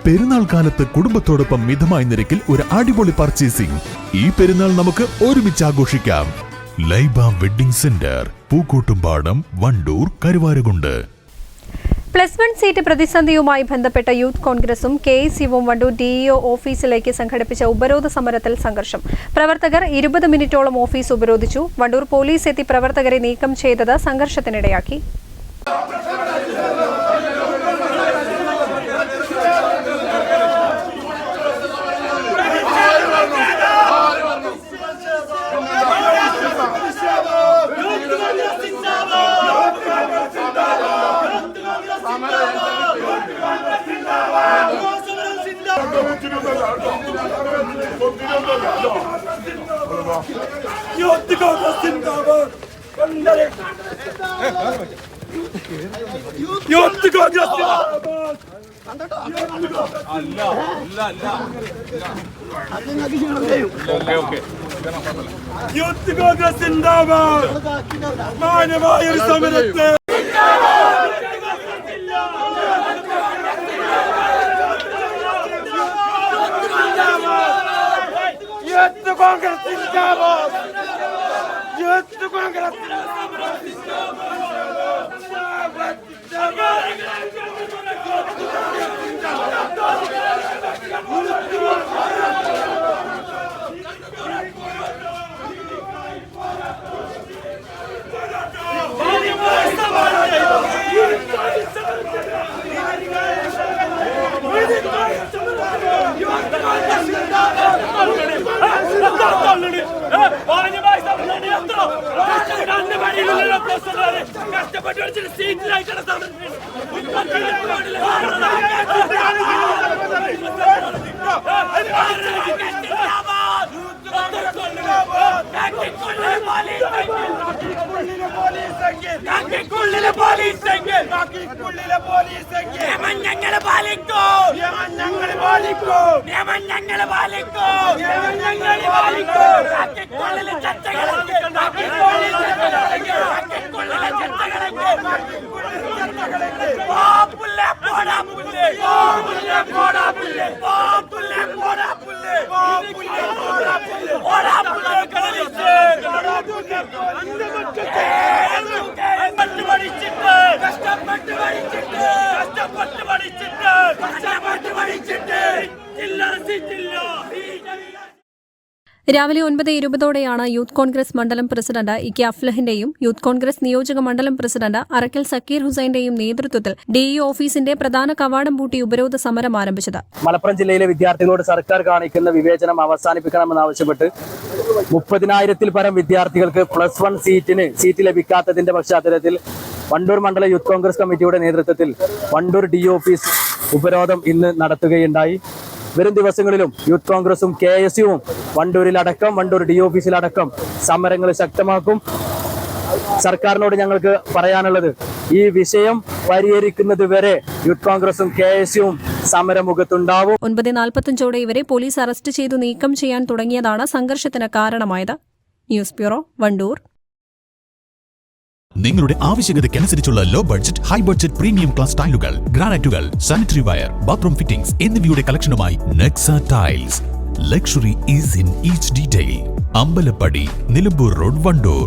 പെരുന്നാൾ കാലത്ത് കുടുംബത്തോടൊപ്പം മിതമായ നിരക്കിൽ ഒരു അടിപൊളി പർച്ചേസിംഗ്. ഈ പെരുന്നാൾ നമുക്ക് ഒരുമിച്ച് ആഘോഷിക്കാം. Laiba wedding centre, Pookkottumpadam, Wandoor, Karuvarakund. +1 seat പ്രതിസന്ധിയുമായി ബന്ധപ്പെട്ട യൂത്ത് കോൺഗ്രസും KSUവും വണ്ടൂർ DEO ഓഫീസിലേക്ക് സംഘടിപ്പിച്ച ഉപരോധ സമരത്തിൽ സംഘർഷം. പ്രവർത്തകർ 20 മിനിറ്റോളം ഓഫീസ് ഉപരോധിച്ചു. വണ്ടൂർ പോലീസ് എത്തി പ്രവർത്തകരെ നീക്കം ചെയ്തത് സംഘർഷത്തിനിടയാക്കി. രാവിലെ 9:20ഓടെയാണ് യൂത്ത് കോൺഗ്രസ് മണ്ഡലം പ്രസിഡന്റ് ഇ.കെ. അഫ്ലഹിന്റെയും യൂത്ത് കോൺഗ്രസ് നിയോജക മണ്ഡലം പ്രസിഡന്റ് അറക്കൽ സക്കീർ ഹുസൈന്റെയും നേതൃത്വത്തിൽ DEO ഓഫീസിന്റെ പ്രധാന കവാടം പൂട്ടി ഉപരോധ സമരം ആരംഭിച്ചത്. മലപ്പുറം ജില്ലയിലെ വിദ്യാർത്ഥികളോട് സർക്കാർ കാണിക്കുന്ന വിവേചനം അവസാനിപ്പിക്കണമെന്നാവശ്യപ്പെട്ട് 30,000-ൽ പരം വിദ്യാർത്ഥികൾക്ക് +1 സീറ്റ് ലഭിക്കാത്തതിന്റെ പശ്ചാത്തലത്തിൽ വണ്ടൂർ മണ്ഡലം യൂത്ത് കോൺഗ്രസ് കമ്മിറ്റിയുടെ നേതൃത്വത്തിൽ വണ്ടൂർ DEO ഓഫീസ് ഉപരോധം ഇന്ന് നടത്തുകയുണ്ടായി. വരും ദിവസങ്ങളിലും യൂത്ത് കോൺഗ്രസും KSUവും വണ്ടൂർ DEO ഓഫീസിലടക്കം സമരങ്ങൾ ശക്തമാക്കും. സർക്കാരിനോട് ഞങ്ങൾക്ക് പറയാനുള്ളത്, ഈ വിഷയം പരിഹരിക്കുന്നത് വരെ യൂത്ത് കോൺഗ്രസും KSUവും സമരമുഖത്തുണ്ടാവും. 9:45ഓടെ ഇവരെ പോലീസ് അറസ്റ്റ് ചെയ്തു നീക്കം ചെയ്യാൻ തുടങ്ങിയതാണ് സംഘർഷത്തിന് കാരണമായത്. News bureau, Wandoor. നിങ്ങളുടെ ആവശ്യകതയ്ക്കനുസരിച്ചുള്ള low budget, high budget, premium class ടൈലുകൾ, ഗ്രാനൈറ്റുകൾ, സാനിറ്ററി വയർ, ബാത്റൂം ഫിറ്റിംഗ്സ് എന്നിവയുടെ കളക്ഷനുമായി Nexa tiles. Luxury is in each detail. Ambalappadi, Nilambur road, Wandoor.